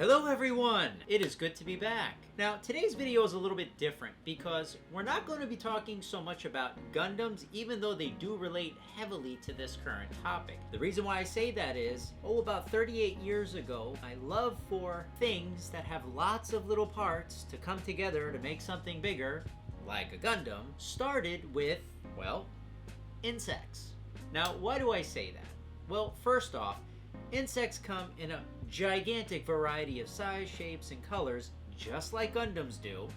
Hello everyone! It is good to be back. Now today's video is a little bit different because we're not going to be talking so much about Gundams, even though they do relate heavily to this current topic. The reason why I say that is, about 38 years ago, my love for things that have lots of little parts to come together to make something bigger, like a Gundam, started with, well, insects. Now why do I say that? Well, first off, insects come in a gigantic variety of size, shapes, and colors, just like Gundams do.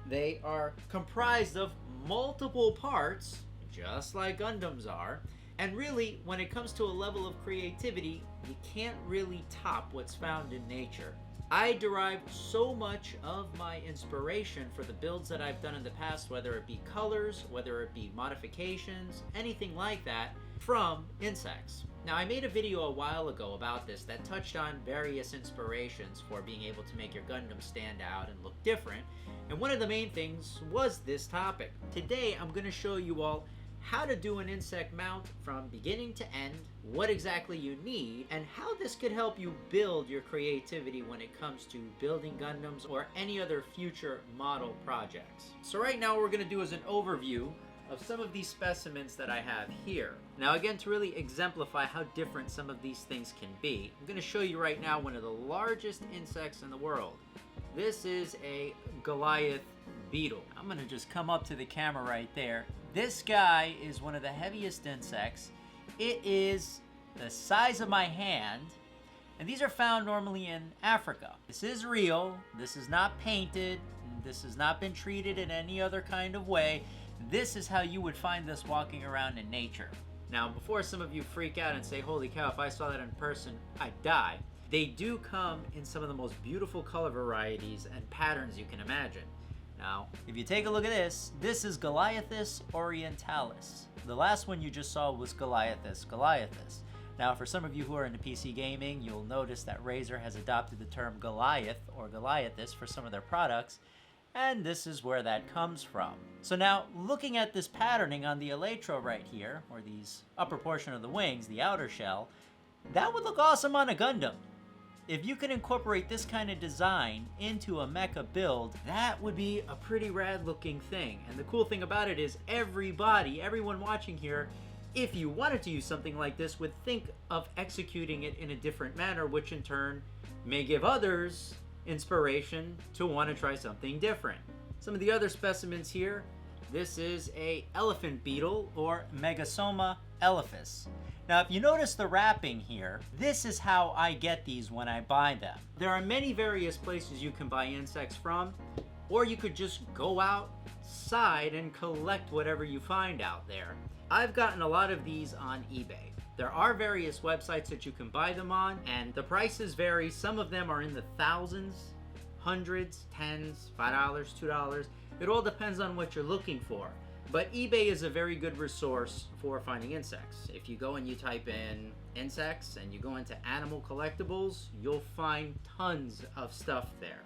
They are comprised of multiple parts, just like Gundams are. And really, when it comes to a level of creativity, you can't really top what's found in nature. I derived so much of my inspiration for the builds that I've done in the past, whether it be colors, whether it be modifications, anything like that, from insects. Now, I made a video a while ago about this that touched on various inspirations for being able to make your Gundam stand out and look different, and one of the main things was this topic. Today, I'm going to show you all how to do an insect mount from beginning to end, what exactly you need, and how this could help you build your creativity when it comes to building Gundams or any other future model projects. So right now what we're going to do is an overview of some of these specimens that I have here. Now again, to really exemplify how different some of these things can be, I'm going to show you right now one of the largest insects in the world. This is a Goliath beetle. I'm going to just come up to the camera right there. This guy is one of the heaviest insects. It is the size of my hand, and these are found normally in Africa. This is real. This is not painted. This has not been treated in any other kind of way. This is how you would find this walking around in nature. Now, before some of you freak out and say, holy cow, if I saw that in person, I'd die. They do come in some of the most beautiful color varieties and patterns you can imagine. Now, if you take a look at this is Goliathus orientalis. The last one you just saw was Goliathus goliathus. Now, for some of you who are into PC gaming, you'll notice that Razer has adopted the term Goliath or Goliathus for some of their products, and this is where that comes from. So now, looking at this patterning on the elytra right here, or these upper portion of the wings, the outer shell, that would look awesome on a Gundam. If you could incorporate this kind of design into a mecha build, that would be a pretty rad looking thing. And the cool thing about it is everyone watching here, if you wanted to use something like this, would think of executing it in a different manner, which in turn may give others inspiration to want to try something different. Some of the other specimens here, this is a elephant beetle or Megasoma elephas. Now, if you notice the wrapping here, this is how I get these when I buy them. There are many various places you can buy insects from, or you could just go outside and collect whatever you find out there. I've gotten a lot of these on eBay. There are various websites that you can buy them on, and the prices vary. Some of them are in the thousands, hundreds, tens, $5, $2. It all depends on what you're looking for. But eBay is a very good resource for finding insects. If you go and you type in insects and you go into animal collectibles, you'll find tons of stuff there.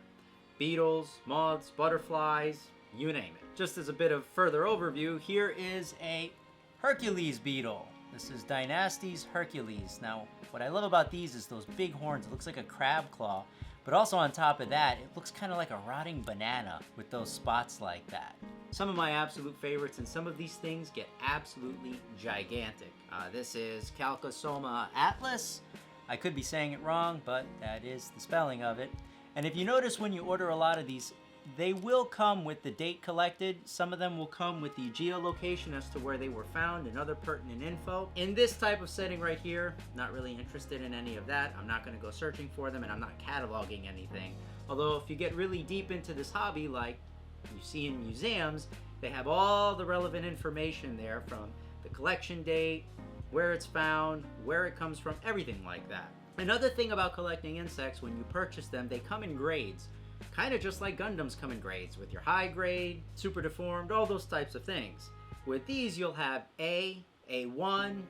Beetles, moths, butterflies, you name it. Just as a bit of further overview, here is a Hercules beetle. This is Dynasties Hercules. Now, what I love about these is those big horns. It looks like a crab claw, but also on top of that, it looks kind of like a rotting banana with those spots like that. Some of my absolute favorites, and some of these things get absolutely gigantic. This is Calcosoma atlas. I could be saying it wrong, but that is the spelling of it. And if you notice when you order a lot of these, they will come with the date collected. Some of them will come with the geolocation as to where they were found and other pertinent info. In this type of setting right here, not really interested in any of that. I'm not going to go searching for them, and I'm not cataloging anything. Although if you get really deep into this hobby, like you see in museums, they have all the relevant information there, from the collection date, where it's found, where it comes from, everything like that. Another thing about collecting insects, when you purchase them, they come in grades. Kind of just like Gundams come in grades, with your high grade, super deformed, all those types of things. With these, you'll have A, A1,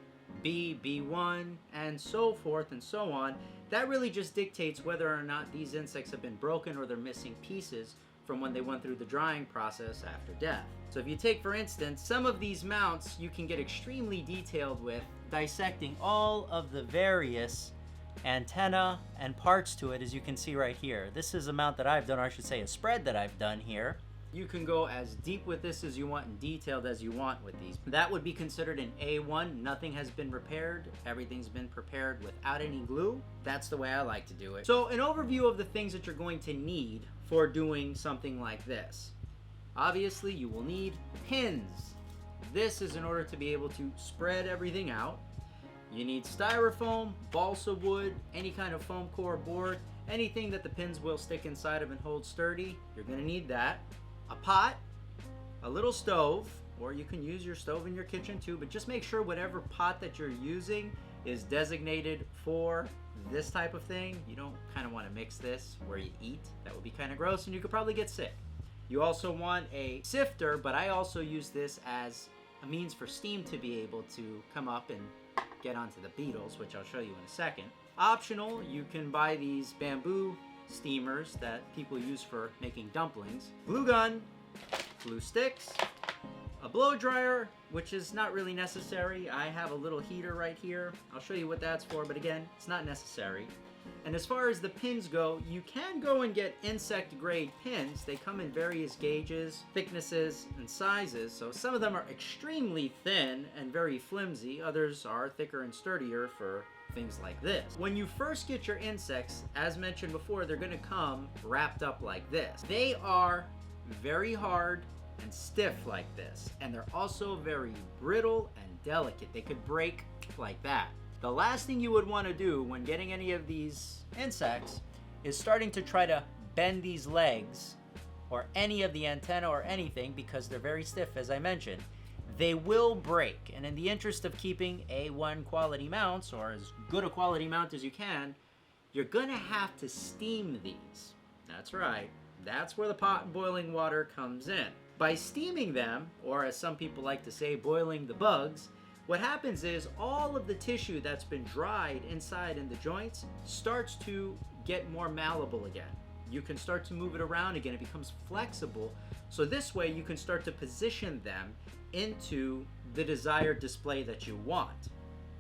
B, B1, and so forth and so on. That really just dictates whether or not these insects have been broken or they're missing pieces from when they went through the drying process after death. So if you take, for instance, some of these mounts, you can get extremely detailed with dissecting all of the various antenna and parts to it, as you can see right here. This is a mount that I've done, or I should say a spread that I've done here. You can go as deep with this as you want and detailed as you want with these. That would be considered an A1. Nothing has been repaired. Everything's been prepared without any glue. That's the way I like to do it. So an overview of the things that you're going to need for doing something like this. Obviously, you will need pins. This is in order to be able to spread everything out. You need styrofoam, balsa wood, any kind of foam core board, anything that the pins will stick inside of and hold sturdy. You're going to need that. A pot, a little stove, or you can use your stove in your kitchen too, but just make sure whatever pot that you're using is designated for this type of thing. You don't kind of want to mix this where you eat. That would be kind of gross and you could probably get sick. You also want a sifter, but I also use this as a means for steam to be able to come up and get onto the beetles, which I'll show you in a second. Optional, you can buy these bamboo steamers that people use for making dumplings, glue gun, glue sticks, a blow dryer, which is not really necessary. I have a little heater right here. I'll show you what that's for, but again, it's not necessary. And as far as the pins go, you can go and get insect grade pins. They come in various gauges, thicknesses, and sizes. So some of them are extremely thin and very flimsy. Others are thicker and sturdier for things like this. When you first get your insects, as mentioned before, they're gonna come wrapped up like this. They are very hard and stiff like this, and they're also very brittle and delicate. They could break like that. The last thing you would want to do when getting any of these insects is starting to try to bend these legs or any of the antenna or anything, because they're very stiff, as I mentioned. They will break, and in the interest of keeping A1 quality mounts, or as good a quality mount as you can, you're gonna have to steam these. That's right, that's where the pot and boiling water comes in. By steaming them, or as some people like to say, boiling the bugs, what happens is all of the tissue that's been dried inside in the joints starts to get more malleable again. You can start to move it around again, it becomes flexible, so this way you can start to position them into the desired display that you want.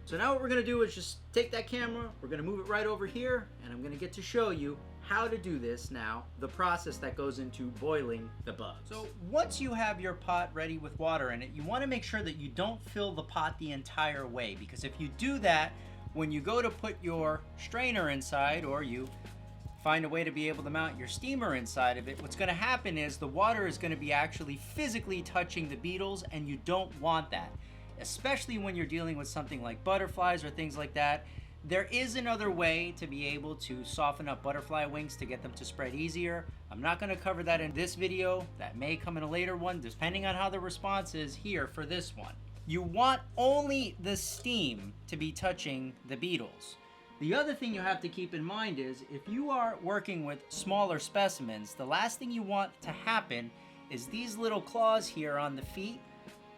So now what we're going to do is just take that camera, we're going to move it right over here, and I'm going to get to show you how to do this now, the process that goes into boiling the bugs. So once you have your pot ready with water in it, you want to make sure that you don't fill the pot the entire way, because if you do that, when you go to put your strainer inside, or you find a way to be able to mount your steamer inside of it, what's going to happen is the water is going to be actually physically touching the beetles, and you don't want that. Especially when you're dealing with something like butterflies or things like that. There is another way to be able to soften up butterfly wings to get them to spread easier. I'm not going to cover that in this video. That may come in a later one, depending on how the response is here for this one. You want only the steam to be touching the beetles. The other thing you have to keep in mind is if you are working with smaller specimens, the last thing you want to happen is these little claws here on the feet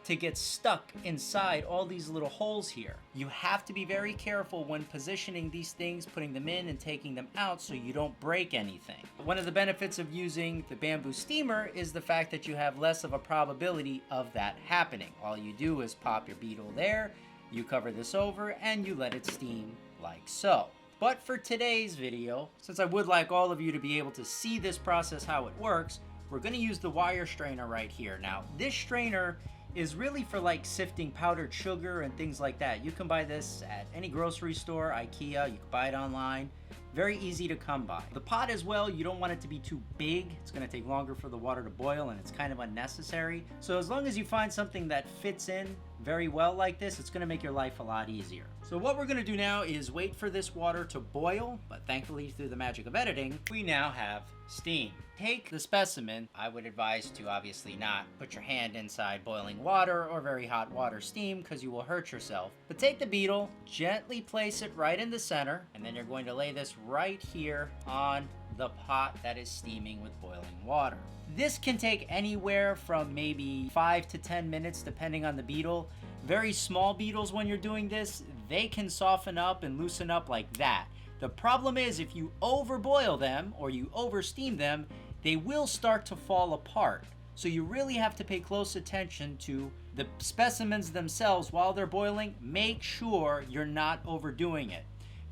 to get stuck inside all these little holes here. You have to be very careful when positioning these things, putting them in and taking them out so you don't break anything. One of the benefits of using the bamboo steamer is the fact that you have less of a probability of that happening. All you do is pop your beetle there, you cover this over, and you let it steam like so. But for today's video, since I would like all of you to be able to see this process, how it works, we're going to use the wire strainer right here. Now, this strainer is really for like sifting powdered sugar and things like that. You can buy this at any grocery store, IKEA, you can buy it online. Very easy to come by. The pot as well, you don't want it to be too big. It's going to take longer for the water to boil and it's kind of unnecessary. So as long as you find something that fits in very well like this, it's going to make your life a lot easier. So what we're going to do now is wait for this water to boil, but thankfully through the magic of editing, we now have steam. Take the specimen. I would advise to obviously not put your hand inside boiling water or very hot water steam because you will hurt yourself. But take the beetle, gently place it right in the center, and then you're going to lay this right here on the pot that is steaming with boiling water. This can take anywhere from maybe 5 to 10 minutes depending on the beetle. Very small beetles, when you're doing this, they can soften up and loosen up like that. The problem is if you overboil them or you oversteam them, they will start to fall apart. So you really have to pay close attention to the specimens themselves while they're boiling. Make sure you're not overdoing it.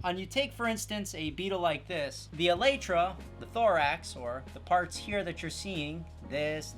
And you take, for instance, a beetle like this, the elytra, the thorax, or the parts here that you're seeing, this,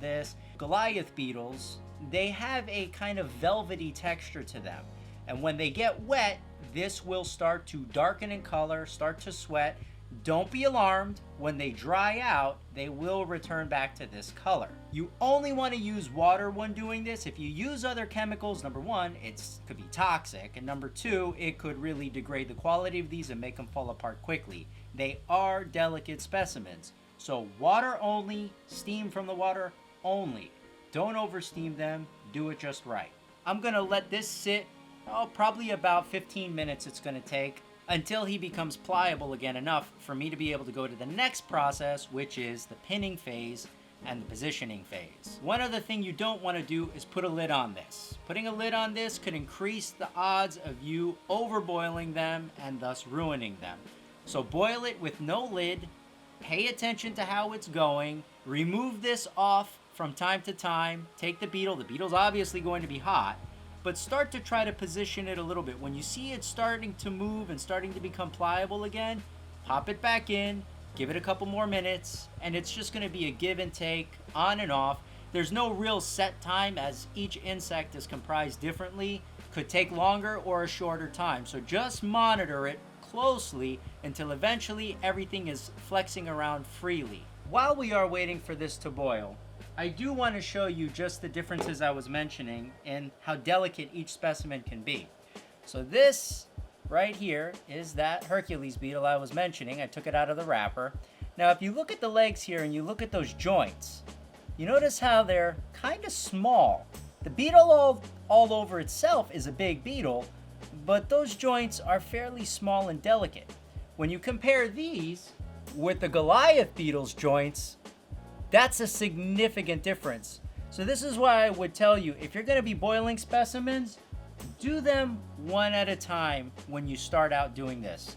Goliath beetles, they have a kind of velvety texture to them. And when they get wet, this will start to darken in color, start to sweat. Don't be alarmed. When they dry out, they will return back to this color. You only want to use water when doing this. If you use other chemicals, number one, it could be toxic. And number two, it could really degrade the quality of these and make them fall apart quickly. They are delicate specimens. So water only, steam from the water only. Don't oversteam them. Do it just right. I'm going to let this sit, probably about 15 minutes it's going to take, until he becomes pliable again enough for me to be able to go to the next process, which is the pinning phase and the positioning phase. One other thing you don't want to do is put a lid on this. Putting a lid on this could increase the odds of you overboiling them and thus ruining them. So boil it with no lid, pay attention to how it's going, remove this off from time to time, take the beetle's obviously going to be hot, but start to try to position it a little bit. When you see it starting to move and starting to become pliable again, pop it back in, give it a couple more minutes, and it's just going to be a give and take, on and off. There's no real set time, as each insect is comprised differently. Could take longer or a shorter time. So just monitor it closely until eventually everything is flexing around freely. While we are waiting for this to boil, I do want to show you just the differences I was mentioning and how delicate each specimen can be. So this right here is that Hercules beetle I was mentioning. I took it out of the wrapper. Now if you look at the legs here and you look at those joints, you notice how they're kind of small. The beetle all over itself is a big beetle, but those joints are fairly small and delicate. When you compare these with the Goliath beetle's joints, that's a significant difference. So this is why I would tell you, if you're going to be boiling specimens, do them one at a time when you start out doing this.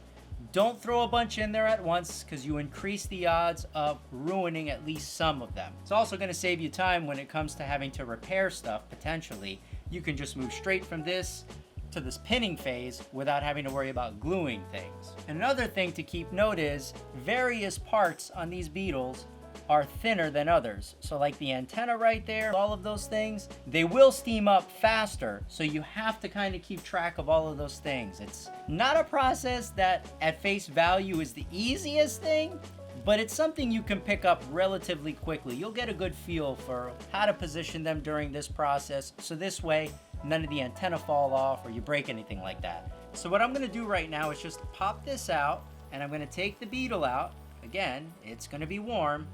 Don't throw a bunch in there at once, because you increase the odds of ruining at least some of them. It's also going to save you time when it comes to having to repair stuff, potentially. You can just move straight from this to this pinning phase without having to worry about gluing things. Another thing to keep note is various parts on these beetles are thinner than others. So like the antenna right there, all of those things, they will steam up faster. So you have to kind of keep track of all of those things. It's not a process that at face value is the easiest thing, but it's something you can pick up relatively quickly. You'll get a good feel for how to position them during this process. So this way, none of the antenna fall off or you break anything like that. So what I'm gonna do right now is just pop this out, and I'm gonna take the beetle out. Again, it's gonna be warm.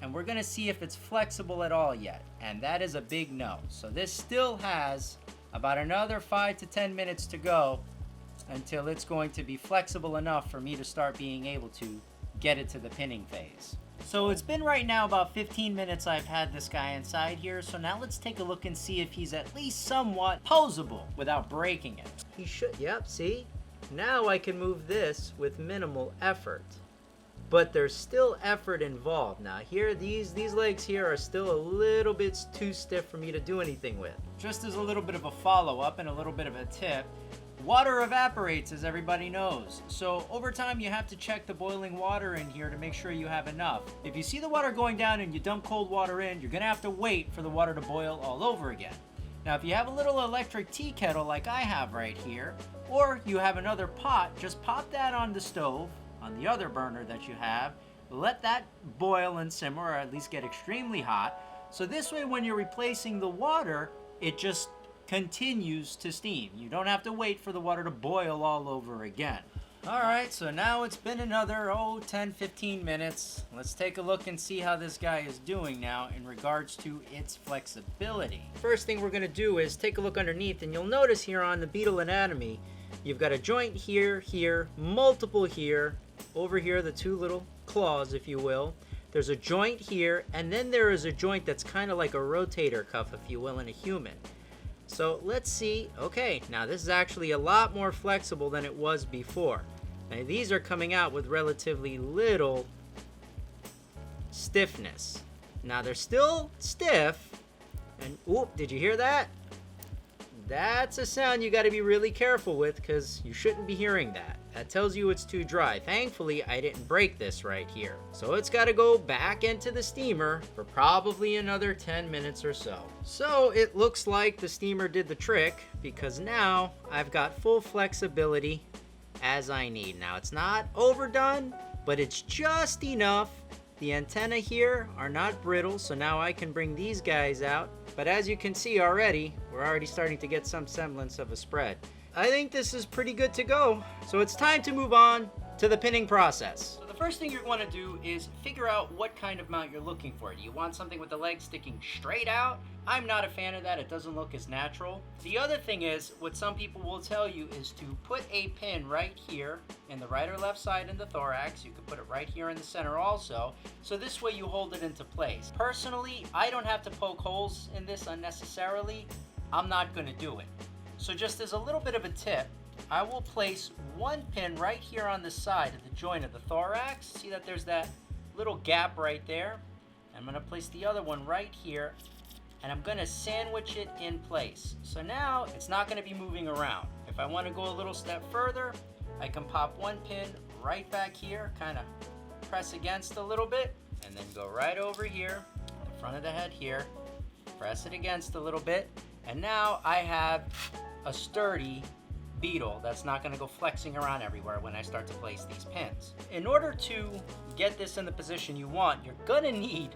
And we're going to see if it's flexible at all yet. And that is a big no. So this still has about another 5 to 10 minutes to go until it's going to be flexible enough for me to start being able to get it to the pinning phase. So it's been right now about 15 minutes I've had this guy inside here. So now let's take a look and see if he's at least somewhat posable without breaking it. He should, yep, see? Now I can move this with minimal effort. But there's still effort involved. Now here, these legs here are still a little bit too stiff for me to do anything with. Just as a little bit of a follow-up and a little bit of a tip, water evaporates, as everybody knows. So over time you have to check the boiling water in here to make sure you have enough. If you see the water going down and you dump cold water in, you're gonna have to wait for the water to boil all over again. Now if you have a little electric tea kettle like I have right here, or you have another pot, just pop that on the stove, on the other burner that you have, let that boil and simmer, or at least get extremely hot. So this way when you're replacing the water, it just continues to steam. You don't have to wait for the water to boil all over again. Alright, so now it's been another 10-15 minutes. Let's take a look and see how this guy is doing now in regards to its flexibility. First thing we're going to do is take a look underneath, and you'll notice here on the beetle anatomy, you've got a joint here, here, multiple here, over here, the two little claws, if you will. There's a joint here, and then there is a joint that's kind of like a rotator cuff, if you will, in a human. So let's see. Okay, now this is actually a lot more flexible than it was before. Now these are coming out with relatively little stiffness. Now they're still stiff, and oop, did you hear that? That's a sound you got to be really careful with, because you shouldn't be hearing that. That tells you it's too dry. Thankfully, I didn't break this right here. So it's got to go back into the steamer for probably another 10 minutes or so. So it looks like the steamer did the trick, because now I've got full flexibility as I need. Now it's not overdone, but it's just enough. The antennae here are not brittle, so now I can bring these guys out. But as you can see already, we're already starting to get some semblance of a spread. I think this is pretty good to go. So it's time to move on to the pinning process. So the first thing you're going to do is figure out what kind of mount you're looking for. Do you want something with the legs sticking straight out? I'm not a fan of that. It doesn't look as natural. The other thing is, what some people will tell you is to put a pin right here in the right or left side in the thorax. You could put it right here in the center also. So this way you hold it into place. Personally, I don't have to poke holes in this unnecessarily. I'm not going to do it. So just as a little bit of a tip, I will place one pin right here on the side of the joint of the thorax. See that there's that little gap right there? I'm going to place the other one right here, and I'm going to sandwich it in place. So now it's not going to be moving around. If I want to go a little step further, I can pop one pin right back here, kind of press against a little bit, and then go right over here, the front of the head here, press it against a little bit, and now I have a sturdy beetle that's not going to go flexing around everywhere when I start to place these pins. In order to get this in the position you want, you're going to need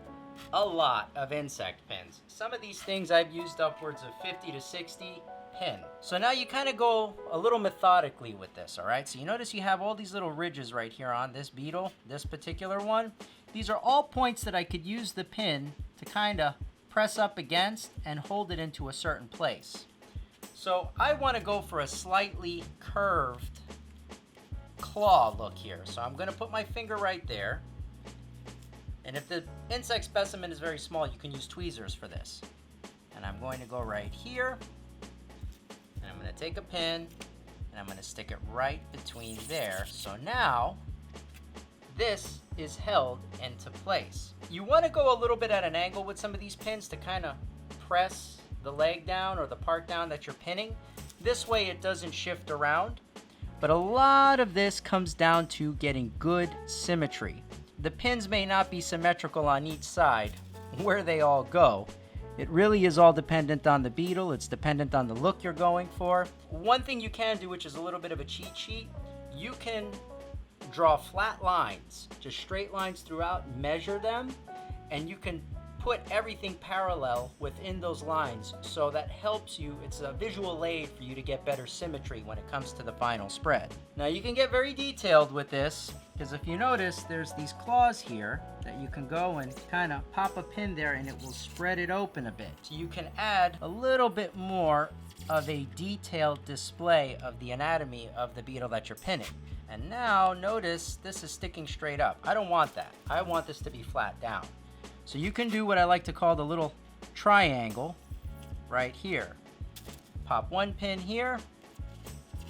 a lot of insect pins. Some of these things I've used upwards of 50 to 60 pin. So now you kind of go a little methodically with this, all right? So you notice you have all these little ridges right here on this beetle, this particular one. These are all points that I could use the pin to kind of press up against and hold it into a certain place. So I want to go for a slightly curved claw look here. So I'm going to put my finger right there. And if the insect specimen is very small, you can use tweezers for this. And I'm going to go right here. And I'm going to take a pin and I'm going to stick it right between there. So now this is held into place. You want to go a little bit at an angle with some of these pins to kind of press the leg down or the part down that you're pinning. This way it doesn't shift around. But a lot of this comes down to getting good symmetry. The pins may not be symmetrical on each side where they all go. It really is all dependent on the beetle. It's dependent on the look you're going for. One thing you can do, which is a little bit of a cheat sheet, you can draw flat lines, just straight lines throughout, measure them, and you can put everything parallel within those lines, so that helps you. It's a visual aid for you to get better symmetry when it comes to the final spread. Now you can get very detailed with this, because if you notice, there's these claws here that you can go and kind of pop a pin there and it will spread it open a bit. So you can add a little bit more of a detailed display of the anatomy of the beetle that you're pinning. And now notice this is sticking straight up. I don't want that. I want this to be flat down. So you can do what I like to call the little triangle right here. Pop one pin here,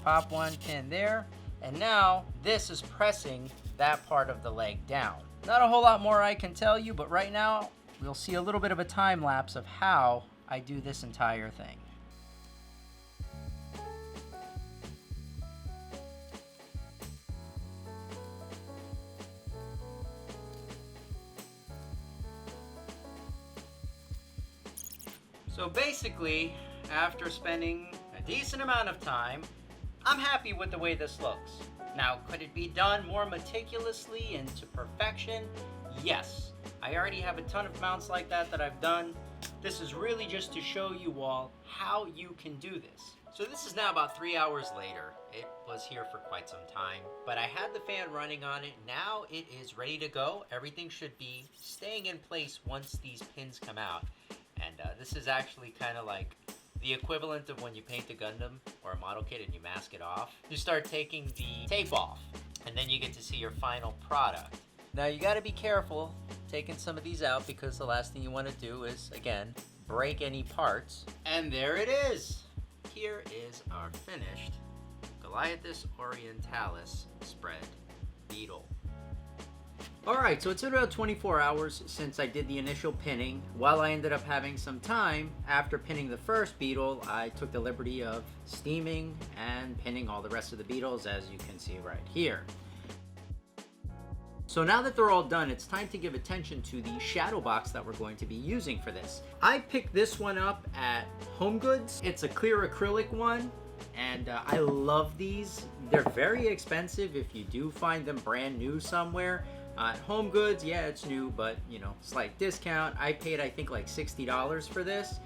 pop one pin there, and now this is pressing that part of the leg down. Not a whole lot more I can tell you, but right now we'll see a little bit of a time lapse of how I do this entire thing. So basically, after spending a decent amount of time, I'm happy with the way this looks. Now, could it be done more meticulously and to perfection? Yes. I already have a ton of mounts like that I've done. This is really just to show you all how you can do this. So this is now about 3 hours later. It was here for quite some time, but I had the fan running on it. Now it is ready to go. Everything should be staying in place once these pins come out. And this is actually kind of like the equivalent of when you paint a Gundam or a model kit and you mask it off. You start taking the tape off, and then you get to see your final product. Now you got to be careful taking some of these out, because the last thing you want to do is, again, break any parts. And there it is. Here is our finished Goliathus orientalis spread beetle. Alright, so it's been about 24 hours since I did the initial pinning. While I ended up having some time, after pinning the first beetle, I took the liberty of steaming and pinning all the rest of the beetles, as you can see right here. So now that they're all done, it's time to give attention to the shadow box that we're going to be using for this. I picked this one up at Home Goods. It's a clear acrylic one, and I love these. They're very expensive if you do find them brand new somewhere. At Home Goods, yeah, it's new, but, you know, slight discount. I paid, I think, like $60 for this.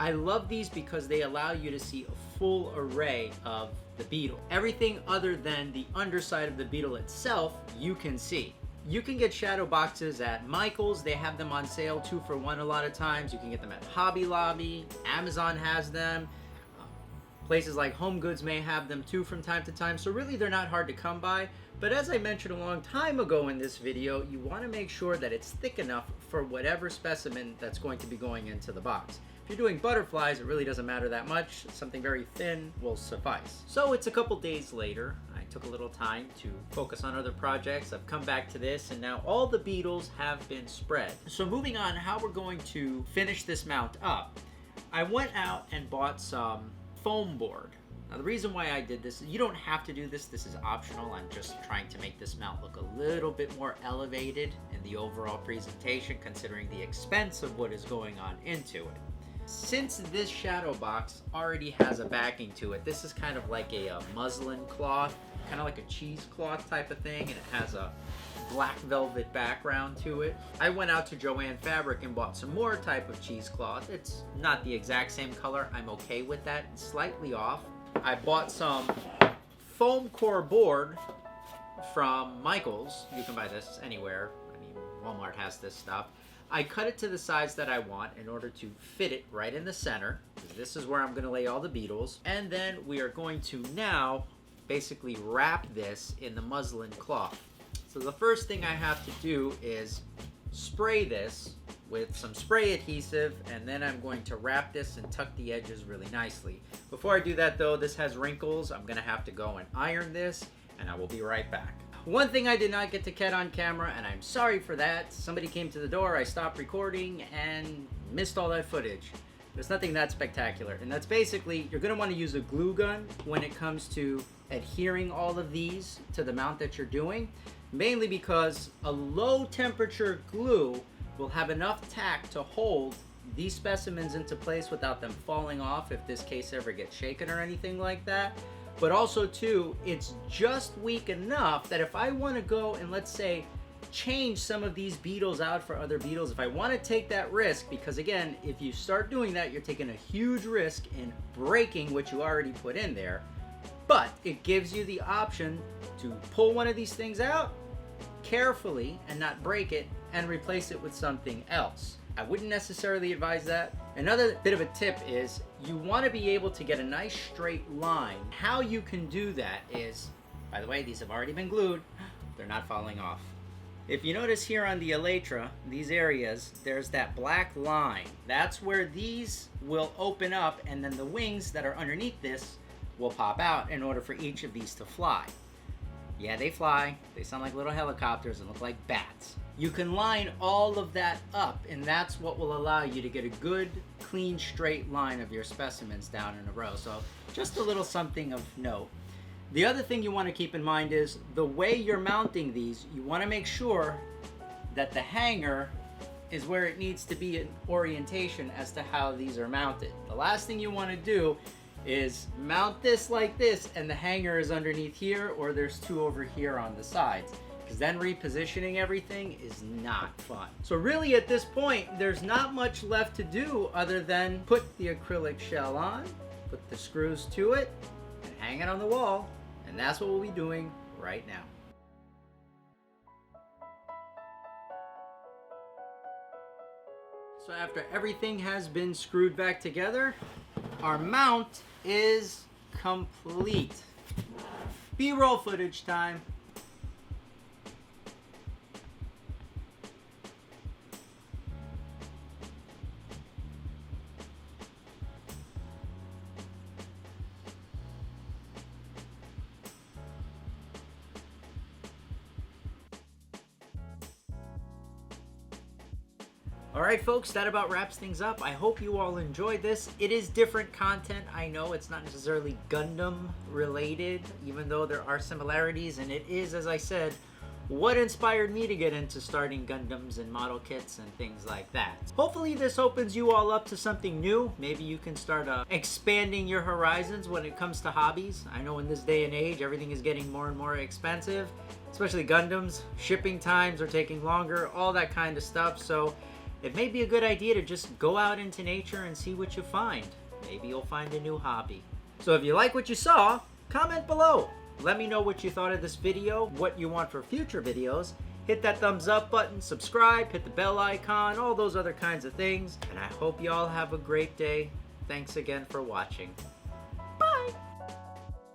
I love these because they allow you to see a full array of the beetle. Everything other than the underside of the beetle itself, you can see. You can get shadow boxes at Michael's. They have them on sale 2 for $1 a lot of times. You can get them at Hobby Lobby. Amazon has them. Places like Home Goods may have them too from time to time. So really, they're not hard to come by. But as I mentioned a long time ago in this video, you want to make sure that it's thick enough for whatever specimen that's going to be going into the box. If you're doing butterflies, it really doesn't matter that much. Something very thin will suffice. So it's a couple days later. I took a little time to focus on other projects. I've come back to this, and now all the beetles have been spread. So moving on, how we're going to finish this mount up. I went out and bought some foam board. Now the reason why I did this, you don't have to do this, this is optional. I'm just trying to make this mount look a little bit more elevated in the overall presentation, considering the expense of what is going on into it. Since this shadow box already has a backing to it, this is kind of like a muslin cloth, kind of like a cheesecloth type of thing, and it has a black velvet background to it. I went out to Joann Fabric and bought some more type of cheesecloth. It's not the exact same color. I'm okay with that. It's slightly off. I bought some foam core board from Michael's. You can buy this anywhere. I mean, Walmart has this stuff. I cut it to the size that I want in order to fit it right in the center. This is where I'm going to lay all the beetles. And then we are going to now basically wrap this in the muslin cloth. So the first thing I have to do is spray this with some spray adhesive, and then I'm going to wrap this and tuck the edges really nicely. Before I do that though, this has wrinkles. I'm gonna have to go and iron this, and I will be right back. One thing I did not get to get on camera, and I'm sorry for that. Somebody came to the door, I stopped recording, and missed all that footage. There's nothing that spectacular, and that's basically, you're gonna wanna use a glue gun when it comes to adhering all of these to the mount that you're doing, mainly because a low temperature glue will have enough tack to hold these specimens into place without them falling off if this case ever gets shaken or anything like that. But also too, it's just weak enough that if I want to go and, let's say, change some of these beetles out for other beetles, if I want to take that risk, because again, if you start doing that, you're taking a huge risk in breaking what you already put in there. But it gives you the option to pull one of these things out carefully and not break it, and replace it with something else. I wouldn't necessarily advise that. Another bit of a tip is you want to be able to get a nice straight line. How you can do that is, by the way, these have already been glued. They're not falling off. If you notice here on the elytra, these areas, there's that black line. That's where these will open up, and then the wings that are underneath this will pop out in order for each of these to fly. Yeah, they fly. They sound like little helicopters and look like bats. You can line all of that up, and that's what will allow you to get a good, clean, straight line of your specimens down in a row. So just a little something of note. The other thing you want to keep in mind is the way you're mounting these, you want to make sure that the hanger is where it needs to be in orientation as to how these are mounted. The last thing you want to do is mount this like this and the hanger is underneath here, or there's two over here on the sides, because then repositioning everything is not fun. So really at this point, there's not much left to do other than put the acrylic shell on, put the screws to it, and hang it on the wall, and that's what we'll be doing right now. So after everything has been screwed back together, our mount is complete. B-roll footage time. Alright folks, that about wraps things up. I hope you all enjoyed this. It is different content. I know it's not necessarily Gundam related, even though there are similarities, and it is, as I said, what inspired me to get into starting Gundams and model kits and things like that. Hopefully this opens you all up to something new. Maybe you can start expanding your horizons when it comes to hobbies. I know in this day and age, everything is getting more and more expensive, especially Gundams. Shipping times are taking longer, all that kind of stuff. So it may be a good idea to just go out into nature and see what you find. Maybe you'll find a new hobby. So if you like what you saw, comment below. Let me know what you thought of this video, what you want for future videos. Hit that thumbs up button, subscribe, hit the bell icon, all those other kinds of things. And I hope you all have a great day. Thanks again for watching.